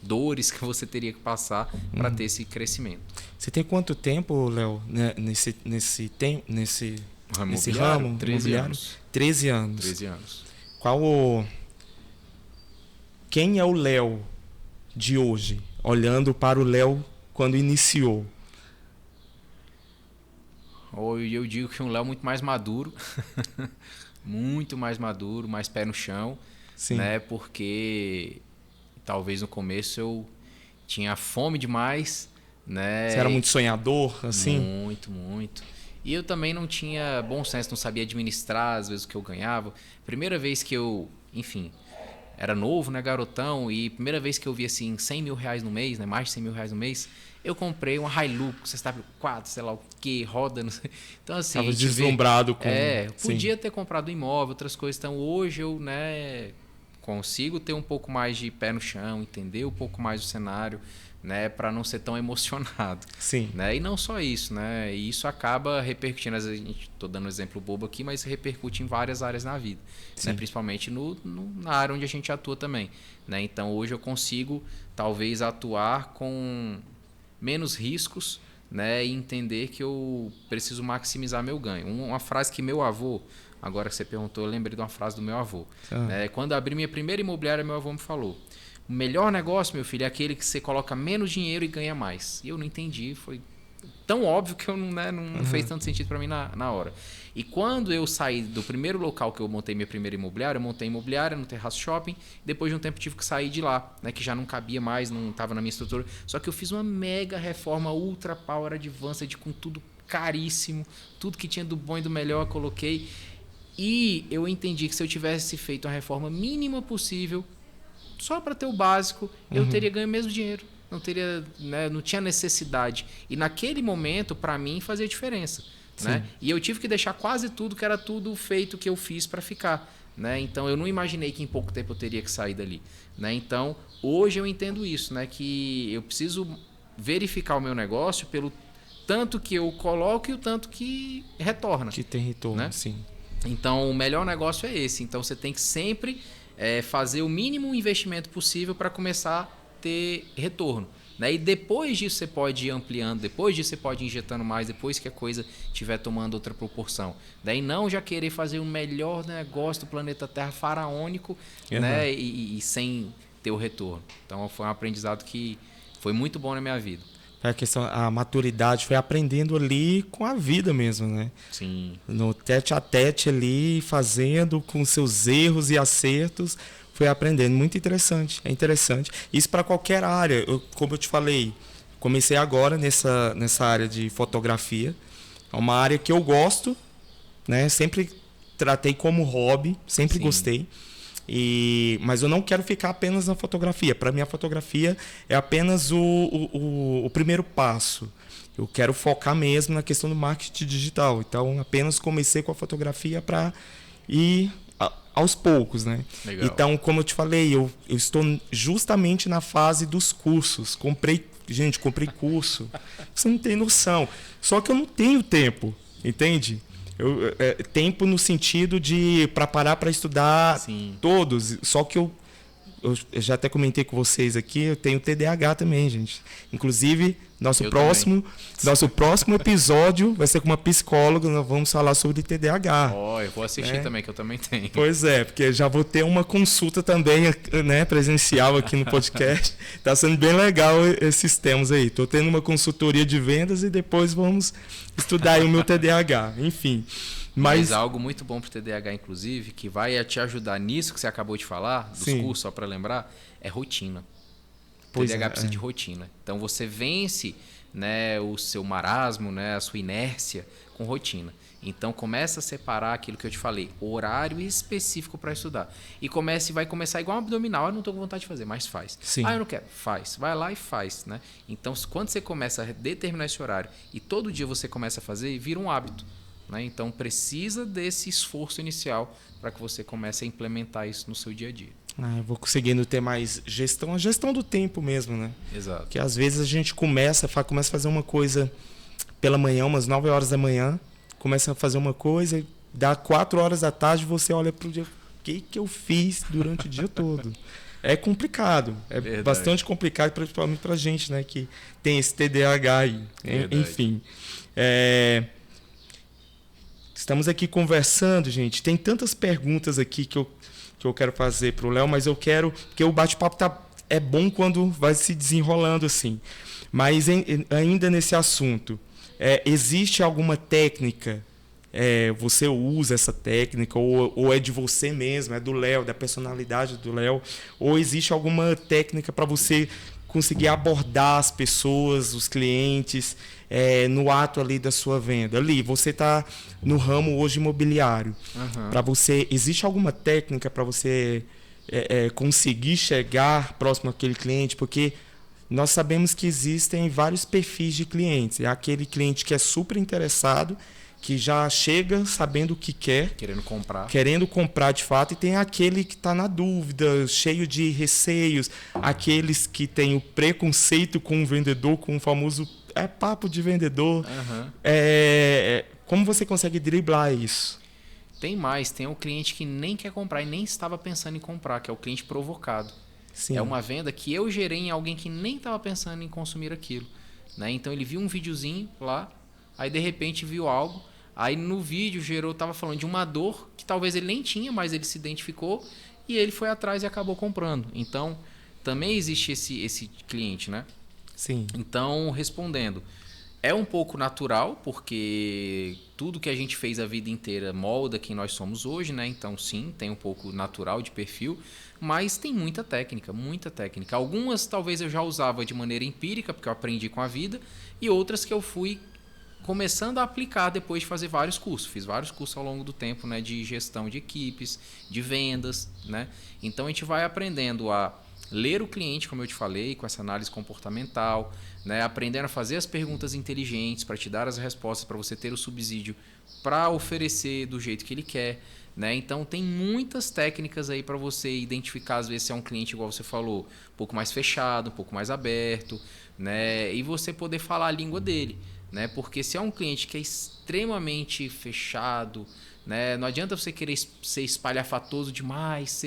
dores que você teria que passar para ter esse crescimento. Você tem quanto tempo, Léo, né, nesse ramo? 13 anos. 13 anos. 13 anos. Quem é o Léo de hoje, olhando para o Léo quando iniciou? Eu digo que um Léo muito mais maduro, muito mais maduro, mais pé no chão, né? Porque talvez no começo eu tinha fome demais, né? Você era muito sonhador, assim? Muito, muito. E eu também não tinha bom senso, não sabia administrar às vezes o que eu ganhava. Primeira vez que eu, enfim, era novo, né, garotão, e primeira vez que eu vi assim 100 mil reais no mês, né, mais de 100 mil reais no mês, eu comprei uma Hilux, SW4, sei lá o que, roda, não sei. Então assim... Estava deslumbrado com... podia ter comprado imóvel, outras coisas. Então hoje eu, né, consigo ter um pouco mais de pé no chão, entender um pouco mais o cenário, né, para não ser tão emocionado. Sim. Né? E não só isso, né? E isso acaba repercutindo, às vezes, estou dando um exemplo bobo aqui, mas repercute em várias áreas na vida, né? Principalmente na área onde a gente atua também. Né? Então hoje eu consigo talvez atuar com menos riscos, né? E entender que eu preciso maximizar meu ganho. Uma frase que meu avô, agora que você perguntou, eu lembrei de uma frase do meu avô. Né? Quando eu abri minha primeira imobiliária, meu avô me falou: o melhor negócio, meu filho, é aquele que você coloca menos dinheiro e ganha mais. E eu não entendi, foi tão óbvio que eu não fez tanto sentido para mim na hora. E quando eu saí do primeiro local que eu montei minha primeira imobiliária, eu montei imobiliária no Terraço Shopping, depois de um tempo tive que sair de lá, né, que já não cabia mais, não estava na minha estrutura. Só que eu fiz uma mega reforma, ultra power advanced, com tudo caríssimo, tudo que tinha do bom e do melhor eu coloquei. E eu entendi que se eu tivesse feito a reforma mínima possível, só para ter o básico, eu teria ganho o mesmo dinheiro. Não teria, né, não tinha necessidade. E naquele momento, para mim, fazia diferença. Né? E eu tive que deixar quase tudo, que era tudo feito que eu fiz para ficar. Né? Então, eu não imaginei que em pouco tempo eu teria que sair dali. Né? Então, hoje eu entendo isso, né? Que eu preciso verificar o meu negócio pelo tanto que eu coloco e o tanto que retorna. Que tem retorno, né? Sim. Então, o melhor negócio é esse. Então, você tem que sempre fazer o mínimo investimento possível para começar a ter retorno. Né? E depois disso você pode ir ampliando, depois disso você pode ir injetando mais, depois que a coisa estiver tomando outra proporção. Daí não já querer fazer o melhor negócio do planeta Terra faraônico, né? E sem ter o retorno. Então foi um aprendizado que foi muito bom na minha vida. A maturidade foi aprendendo ali com a vida mesmo, né? Sim. No tete a tete ali, fazendo com seus erros e acertos, foi aprendendo. Muito interessante, é interessante. Isso para qualquer área. Como eu te falei, comecei agora nessa área de fotografia. É uma área que eu gosto, né? Sempre tratei como hobby, sempre gostei. Mas eu não quero ficar apenas na fotografia. Para mim, a fotografia é apenas o primeiro passo. Eu quero focar mesmo na questão do marketing digital. Então, apenas comecei com a fotografia para ir aos poucos, né? Legal. Então, como eu te falei, eu estou justamente na fase dos cursos. Comprei curso. Você não tem noção. Só que eu não tenho tempo, entende? Tempo no sentido de parar para estudar. Sim. Todos. Só que eu já até comentei com vocês aqui, eu tenho TDAH também, gente. Inclusive, nosso próximo episódio vai ser com uma psicóloga, nós vamos falar sobre TDAH. Eu vou assistir também, que eu também tenho. Pois é, porque já vou ter uma consulta também, né, presencial aqui no podcast. Está sendo bem legal esses temas aí. Estou tendo uma consultoria de vendas e depois vamos estudar aí o meu TDAH. Enfim. Mas algo muito bom para o TDAH, inclusive, que vai te ajudar nisso que você acabou de falar, dos cursos, só para lembrar, é rotina. O TDAH precisa de rotina. Então, você vence, né, o seu marasmo, né, a sua inércia com rotina. Então, começa a separar aquilo que eu te falei, horário específico para estudar. E vai começar igual um abdominal. Eu não estou com vontade de fazer, mas faz. Sim. Eu não quero. Faz. Vai lá e faz. Né? Então, quando você começa a determinar esse horário e todo dia você começa a fazer, vira um hábito. Né? Então, precisa desse esforço inicial para que você comece a implementar isso no seu dia a dia. Eu vou conseguindo ter mais gestão, a gestão do tempo mesmo, né? Exato. Porque às vezes a gente começa a fazer uma coisa pela manhã, umas 9 horas da manhã, começa a fazer uma coisa, dá 4 horas da tarde, você olha para o dia, o que eu fiz durante o dia todo? É complicado, Verdade. Bastante complicado, principalmente para a gente, né, que tem esse TDAH aí. Verdade. Enfim. Estamos aqui conversando, gente. Tem tantas perguntas aqui que eu quero fazer para o Léo, mas eu quero... Porque o bate-papo é bom quando vai se desenrolando assim. Mas ainda nesse assunto, existe alguma técnica? Você usa essa técnica? Ou é de você mesmo? É do Léo, da personalidade do Léo? Ou existe alguma técnica para você conseguir abordar as pessoas, os clientes, no ato ali da sua venda? Ali, você está no ramo hoje imobiliário. Uhum. Para você, existe alguma técnica para você conseguir chegar próximo àquele cliente? Porque nós sabemos que existem vários perfis de clientes. É aquele cliente que é super interessado, que já chega sabendo o que quer. Querendo comprar de fato. E tem aquele que está na dúvida, cheio de receios. Aqueles que têm o preconceito com o vendedor, com o famoso papo de vendedor. Uhum. Como você consegue driblar isso? Tem o cliente que nem quer comprar e nem estava pensando em comprar, que é o cliente provocado. Sim. É uma venda que eu gerei em alguém que nem estava pensando em consumir aquilo. Né? Então ele viu um videozinho lá, aí de repente viu algo, aí no vídeo estava falando de uma dor que talvez ele nem tinha, mas ele se identificou e ele foi atrás e acabou comprando. Então também existe esse cliente, né? Sim. Então, respondendo, é um pouco natural, porque tudo que a gente fez a vida inteira molda quem nós somos hoje, né? Então sim, tem um pouco natural de perfil, mas tem muita técnica, muita técnica. Algumas talvez eu já usava de maneira empírica, porque eu aprendi com a vida, e outras que eu fui começando a aplicar depois de fazer vários cursos. Fiz vários cursos ao longo do tempo, né, de gestão de equipes, de vendas, né? Então a gente vai aprendendo a ler o cliente, como eu te falei, com essa análise comportamental, né? Aprendendo a fazer as perguntas inteligentes para te dar as respostas, para você ter o subsídio para oferecer do jeito que ele quer. Né? Então tem muitas técnicas aí para você identificar, às vezes, se é um cliente, igual você falou, um pouco mais fechado, um pouco mais aberto, né? E você poder falar a língua dele. Né? Porque se é um cliente que é extremamente fechado, né? Não adianta você querer ser espalhafatoso demais,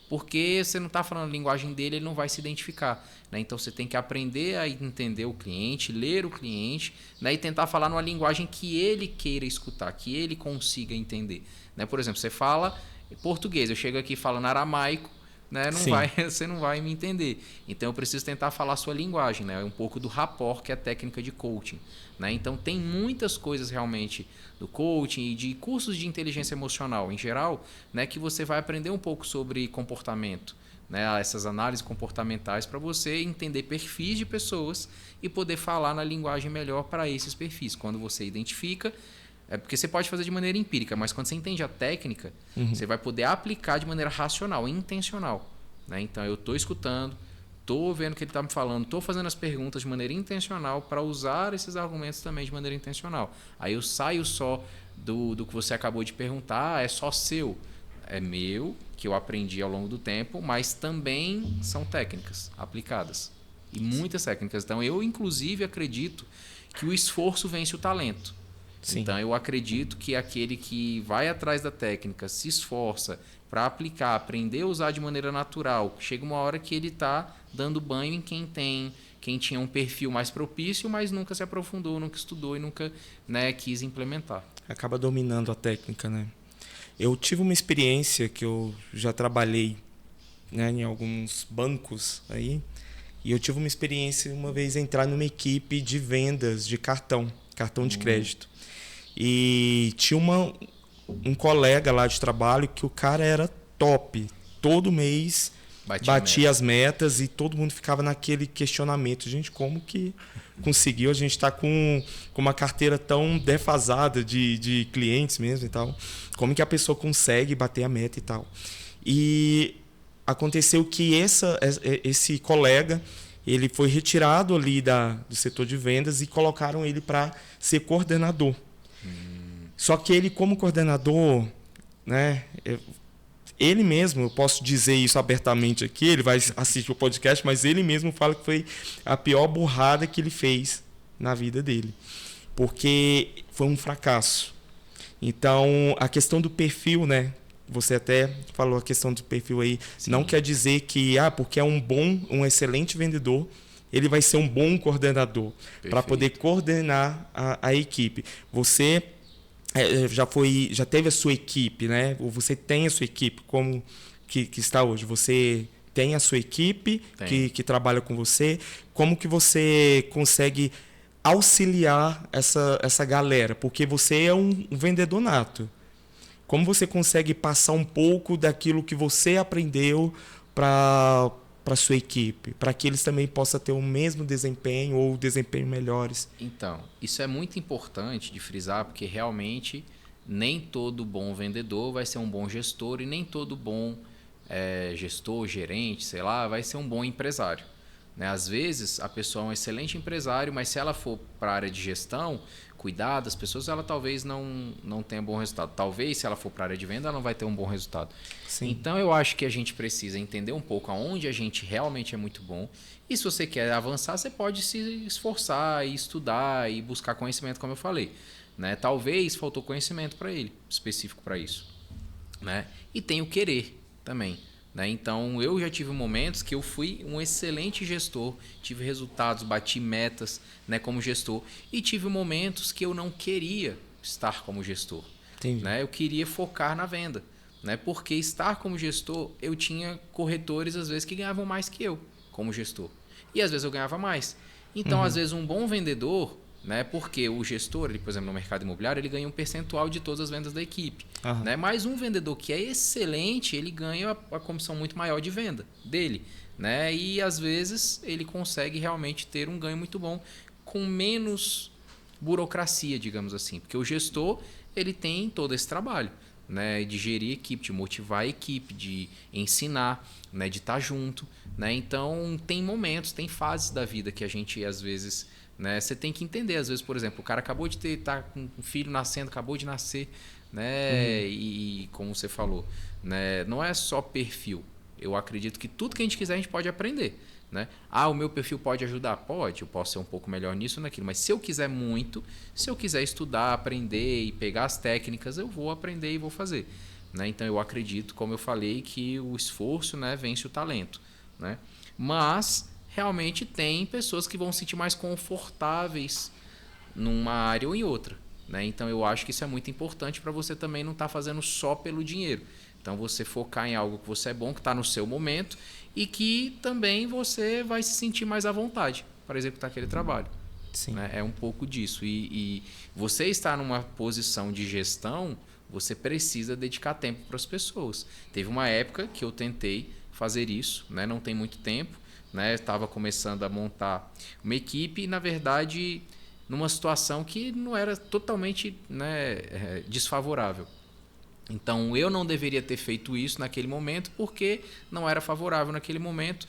porque você não está falando a linguagem dele, ele não vai se identificar. Né? Então você tem que aprender a entender o cliente, ler o cliente, né? E tentar falar numa linguagem que ele queira escutar, que ele consiga entender. Né? Por exemplo, você fala português, eu chego aqui falando aramaico, né, Sim. você não vai me entender. Então eu preciso tentar falar a sua linguagem, né? Um pouco do rapport, que é a técnica de coaching, né? Então tem muitas coisas realmente do coaching e de cursos de inteligência emocional em geral, né, que você vai aprender um pouco sobre comportamento, né, essas análises comportamentais para você entender perfis de pessoas e poder falar na linguagem melhor para esses perfis. Quando você identifica, é porque você pode fazer de maneira empírica, mas quando você entende a técnica, você vai poder aplicar de maneira racional, intencional, né? Então eu estou escutando, estou vendo o que ele está me falando, estou fazendo as perguntas de maneira intencional para usar esses argumentos também de maneira intencional. Aí eu saio só do que você acabou de perguntar, é só seu. É meu, que eu aprendi ao longo do tempo, mas também são técnicas aplicadas. E muitas técnicas. Então, eu, inclusive, acredito que o esforço vence o talento. Sim. Então, eu acredito que aquele que vai atrás da técnica, se esforça para aplicar, aprender a usar de maneira natural, chega uma hora que ele está dando banho em quem tinha um perfil mais propício, mas nunca se aprofundou, nunca estudou e nunca, né, quis implementar. Acaba dominando a técnica, né? Eu tive uma experiência que eu já trabalhei, né, em alguns bancos aí, e eu tive uma experiência uma vez entrar numa equipe de vendas de cartão de crédito. E tinha um colega lá de trabalho que o cara era top. Todo mês batia as metas e todo mundo ficava naquele questionamento. Gente, como que conseguiu a gente estar com uma carteira tão defasada de clientes mesmo e tal? Como que a pessoa consegue bater a meta e tal? E aconteceu que esse colega, ele foi retirado ali do setor de vendas e colocaram ele para ser coordenador. Só que ele, como coordenador, né, ele mesmo, eu posso dizer isso abertamente aqui, ele vai assistir o podcast, mas ele mesmo fala que foi a pior burrada que ele fez na vida dele. Porque foi um fracasso. Então, a questão do perfil, né? Você até falou a questão do perfil aí. Sim. Não quer dizer que, porque é um excelente vendedor, ele vai ser um bom coordenador para poder coordenar a equipe. Você já teve a sua equipe, né? Ou você tem a sua equipe como que está hoje. Você tem a sua equipe que trabalha com você. Como que você consegue auxiliar essa galera? Porque você é um vendedor nato. Como você consegue passar um pouco daquilo que você aprendeu para a sua equipe, para que eles também possam ter o mesmo desempenho ou desempenho melhores? Então, isso é muito importante de frisar, porque realmente nem todo bom vendedor vai ser um bom gestor e nem todo bom gestor, gerente, sei lá, vai ser um bom empresário. Né? Às vezes, a pessoa é um excelente empresário, mas se ela for para a área de gestão, cuidar das pessoas, ela talvez não tenha bom resultado. Talvez, se ela for para a área de venda, ela não vai ter um bom resultado. Sim. Então, eu acho que a gente precisa entender um pouco aonde a gente realmente é muito bom. E se você quer avançar, você pode se esforçar e estudar e buscar conhecimento, como eu falei. Né? Talvez faltou conhecimento para ele, específico para isso. Né? E tem o querer também. Né? Então, eu já tive momentos que eu fui um excelente gestor, tive resultados, bati metas, né, como gestor, e tive momentos que eu não queria estar como gestor. Né? Eu queria focar na venda, né? Porque estar como gestor, eu tinha corretores, às vezes, que ganhavam mais que eu como gestor. E, às vezes, eu ganhava mais. Então, às vezes, um bom vendedor... Né? Porque o gestor, ele, por exemplo, no mercado imobiliário, ele ganha um percentual de todas as vendas da equipe. Né? Mas um vendedor que é excelente, ele ganha a comissão muito maior de venda dele. Né? E às vezes ele consegue realmente ter um ganho muito bom com menos burocracia, digamos assim. Porque o gestor, ele tem todo esse trabalho, né? De gerir a equipe, de motivar a equipe, de ensinar, né? De estar junto. Né? Então tem momentos, tem fases da vida que a gente às vezes... Né? Você tem que entender, às vezes, por exemplo, o cara acabou de tá com um filho nascendo, acabou de nascer, né? E como você falou, né? Não é só perfil. Eu acredito que tudo que a gente quiser a gente pode aprender. Né? O meu perfil pode ajudar? Pode, eu posso ser um pouco melhor nisso ou naquilo, mas se eu quiser muito, se eu quiser estudar, aprender e pegar as técnicas, eu vou aprender e vou fazer. Né? Então eu acredito, como eu falei, que o esforço, né, vence o talento. Né? Mas... realmente tem pessoas que vão se sentir mais confortáveis numa área ou em outra. Né? Então, eu acho que isso é muito importante para você também não estar fazendo só pelo dinheiro. Então você focar em algo que você é bom, que está no seu momento e que também você vai se sentir mais à vontade para executar aquele trabalho. Sim. Né? É um pouco disso. E você estar numa posição de gestão, você precisa dedicar tempo para as pessoas. Teve uma época que eu tentei fazer isso, né? Não tem muito tempo, né? Estava começando a montar uma equipe e, na verdade, numa situação que não era totalmente, né, desfavorável. Então, eu não deveria ter feito isso naquele momento porque não era favorável naquele momento.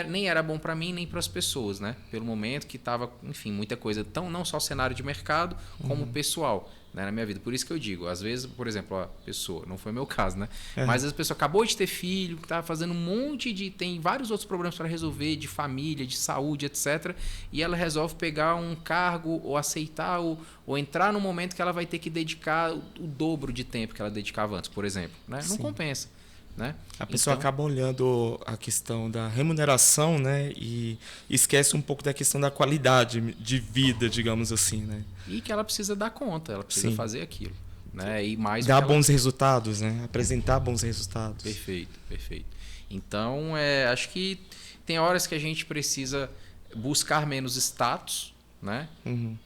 Nem era bom para mim nem para as pessoas, né? Pelo momento que estava, enfim, muita coisa, não só cenário de mercado, como pessoal, né, na minha vida. Por isso que eu digo, às vezes, por exemplo, a pessoa, não foi meu caso, né? Mas a pessoa acabou de ter filho, está fazendo um monte de... Tem vários outros problemas para resolver, de família, de saúde, etc. E ela resolve pegar um cargo ou aceitar ou entrar num momento que ela vai ter que dedicar o dobro de tempo que ela dedicava antes, por exemplo. Né? Não compensa. Né? A pessoa acaba olhando a questão da remuneração, né, e esquece um pouco da questão da qualidade de vida, digamos assim, né? E que ela precisa dar conta, ela precisa fazer aquilo. Né? E mais dar bons resultados, né? Apresentar bons resultados. Perfeito, perfeito. Então, acho que tem horas que a gente precisa buscar menos status, né?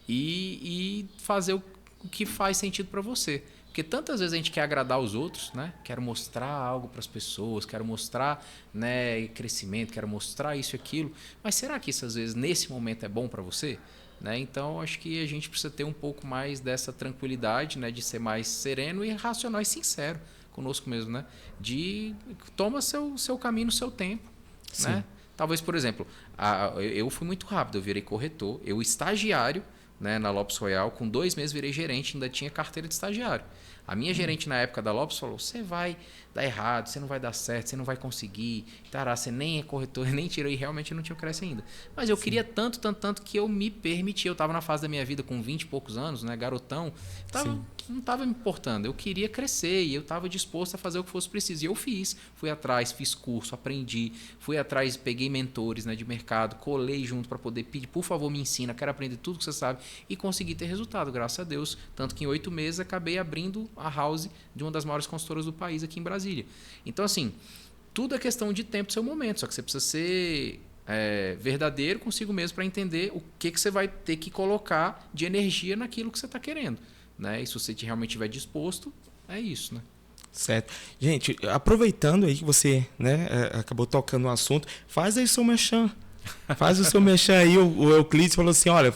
E fazer o que faz sentido para você. Porque tantas vezes a gente quer agradar os outros, né? Quero mostrar algo para as pessoas, quero mostrar, né, crescimento, quero mostrar isso e aquilo. Mas será que isso, às vezes, nesse momento é bom para você? Né? Então, acho que a gente precisa ter um pouco mais dessa tranquilidade, né? De ser mais sereno e racional e sincero conosco mesmo. Né? De toma seu caminho no seu tempo. Né? Talvez, por exemplo, eu fui muito rápido, eu virei corretor, eu estagiário, né, na Lopes Royal, com 2 meses virei gerente, ainda tinha carteira de estagiário. A minha gerente na época da Lopes falou, você vai dar errado, você não vai dar certo, você não vai conseguir, tará, você nem é corretor, nem tirou, e realmente eu não tinha o Cresce ainda. Mas eu queria tanto que eu me permiti, eu estava na fase da minha vida com 20 e poucos anos, né, garotão, não estava me importando, eu queria crescer e eu estava disposto a fazer o que fosse preciso. E eu fui atrás, fiz curso, aprendi, fui atrás, peguei mentores, né, de mercado, colei junto para poder pedir, por favor, me ensina, quero aprender tudo que você sabe, e consegui ter resultado, graças a Deus. Tanto que em 8 meses acabei abrindo a house de uma das maiores consultoras do país aqui em Brasília. Então, assim, tudo é questão de tempo do seu momento, só que você precisa ser verdadeiro consigo mesmo para entender o que você vai ter que colocar de energia naquilo que você está querendo. Né? E se você realmente estiver disposto, é isso. Né? Certo. Gente, aproveitando aí que você, né, acabou tocando no assunto, faz aí seu merchan. Faz o seu merchan aí. O Euclides falou assim, olha,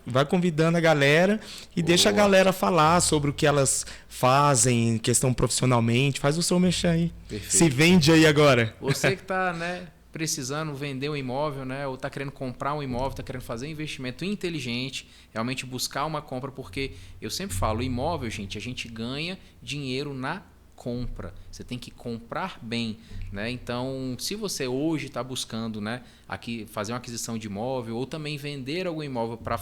vai convidando a galera e deixa a galera falar sobre o que elas fazem em questão profissionalmente. Faz o seu merchan aí. Perfeito. Se vende aí agora. Você que está, né, precisando vender um imóvel, né, ou está querendo comprar um imóvel, está querendo fazer um investimento inteligente, realmente buscar uma compra, porque eu sempre falo, imóvel, gente, a gente ganha dinheiro na compra. Você tem que comprar bem, né? Então, se você hoje está buscando, né, aqui fazer uma aquisição de imóvel ou também vender algum imóvel para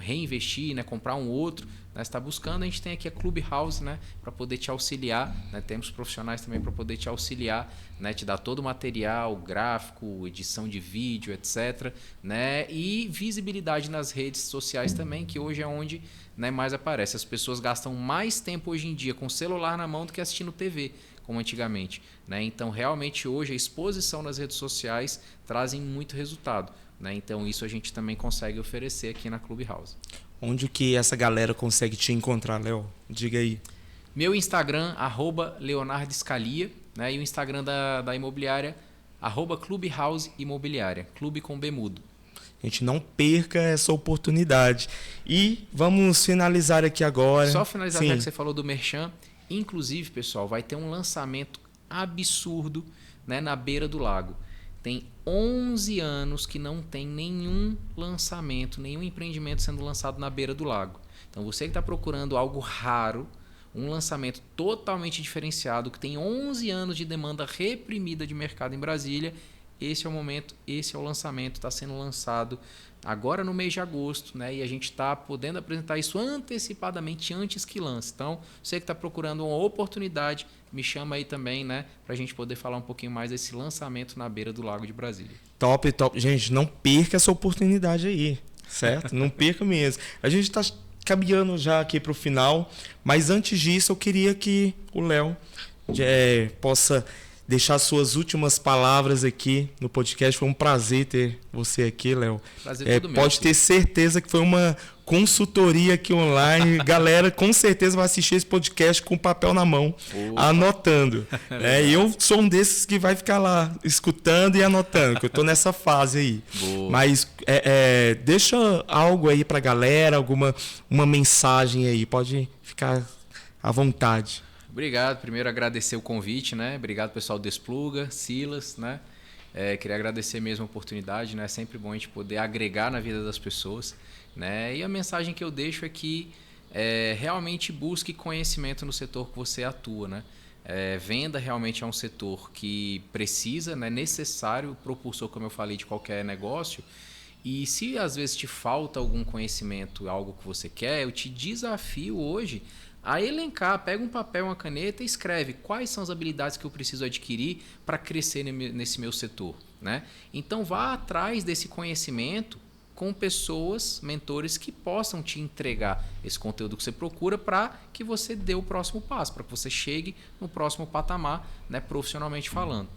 reinvestir, né, comprar um outro, né, está buscando, a gente tem aqui a Clubhouse, né, para poder te auxiliar, né? Temos profissionais também para poder te auxiliar, né, te dar todo o material, gráfico, edição de vídeo, etc, né? E visibilidade nas redes sociais também, que hoje é onde, né, mais aparece. As pessoas gastam mais tempo hoje em dia com o celular na mão do que assistindo TV, como antigamente. Né? Então, realmente, hoje, a exposição nas redes sociais trazem muito resultado. Né? Então, isso a gente também consegue oferecer aqui na Clubhouse. Onde que essa galera consegue te encontrar, Léo? Diga aí. Meu Instagram, @leonardescalia, né? E o Instagram da imobiliária, @Clubhouse Imobiliária, clube com B mudo. A gente não perca essa oportunidade. E vamos finalizar aqui agora. Só finalizar, já que você falou do Merchan. Inclusive, pessoal, vai ter um lançamento absurdo, né, na beira do lago. Tem 11 anos que não tem nenhum lançamento, nenhum empreendimento sendo lançado na beira do lago. Então, você que está procurando algo raro, um lançamento totalmente diferenciado, que tem 11 anos de demanda reprimida de mercado em Brasília, esse é o momento, esse é o lançamento, está sendo lançado agora no mês de agosto, né? E a gente está podendo apresentar isso antecipadamente antes que lance. Então, você que está procurando uma oportunidade, me chama aí também, né? Para a gente poder falar um pouquinho mais desse lançamento na beira do Lago de Brasília. Top, top. Gente, não perca essa oportunidade aí, certo? Não perca mesmo. A gente está caminhando já aqui para o final, mas antes disso eu queria que o Léo possa deixar suas últimas palavras aqui no podcast. Foi um prazer ter você aqui, Léo. Prazer todo meu. Pode ter certeza que foi uma consultoria aqui online. Galera, com certeza vai assistir esse podcast com papel na mão, anotando. E eu sou um desses que vai ficar lá escutando e anotando, que eu estou nessa fase aí. Boa. Mas deixa algo aí para a galera, uma mensagem aí. Pode ficar à vontade. Obrigado. Primeiro agradecer o convite, né? Obrigado, pessoal do Despluga, Silas, né? Queria agradecer mesmo a oportunidade, né? É sempre bom a gente poder agregar na vida das pessoas, né? E a mensagem que eu deixo é que realmente busque conhecimento no setor que você atua, né? Venda realmente é um setor que precisa, né? Necessário, propulsor, como eu falei, de qualquer negócio. E se às vezes te falta algum conhecimento, algo que você quer, eu te desafio hoje a elencar, pega um papel, uma caneta e escreve quais são as habilidades que eu preciso adquirir para crescer nesse meu setor, né? Então vá atrás desse conhecimento com pessoas, mentores que possam te entregar esse conteúdo que você procura para que você dê o próximo passo, para que você chegue no próximo patamar, né, profissionalmente falando.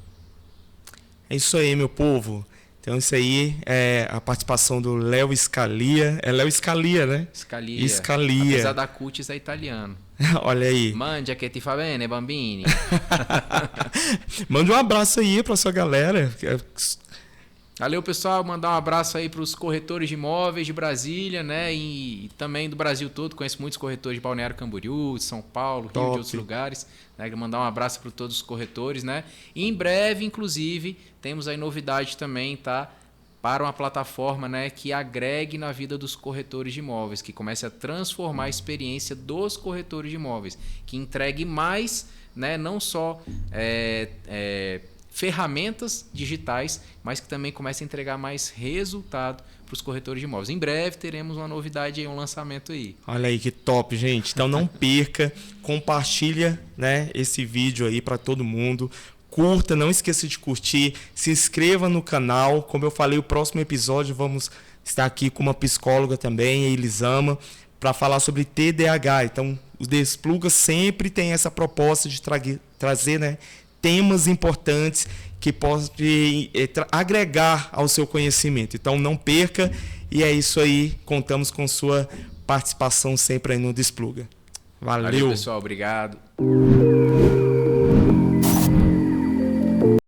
É isso aí, meu povo. Então, isso aí é a participação do Léo Scalia. É Léo Scalia, né? Scalia. Apesar da cutis é italiano. Olha aí. Mangia che ti fa bene, bambini. Mande um abraço aí para sua galera. Valeu, pessoal. Mandar um abraço aí para os corretores de imóveis de Brasília, né? E também do Brasil todo. Conheço muitos corretores de Balneário Camboriú, de São Paulo, Rio, de outros lugares. Né? Mandar um abraço para todos os corretores, né? E em breve, inclusive, temos aí novidade também, tá? Para uma plataforma, né, que agregue na vida dos corretores de imóveis, que comece a transformar a experiência dos corretores de imóveis, que entregue mais, né, não só ferramentas digitais, mas que também comece a entregar mais resultado para os corretores de imóveis. Em breve teremos uma novidade aí, um lançamento aí. Olha aí que top, gente. Então não perca, compartilha, né, esse vídeo aí para todo mundo. Curta, não esqueça de curtir, se inscreva no canal. Como eu falei, o próximo episódio vamos estar aqui com uma psicóloga também, a Elisama, para falar sobre TDAH. Então, o Despluga sempre tem essa proposta de trazer, né, temas importantes que podem agregar ao seu conhecimento. Então, não perca. E é isso aí. Contamos com sua participação sempre aí no Despluga. Valeu, pessoal. Obrigado.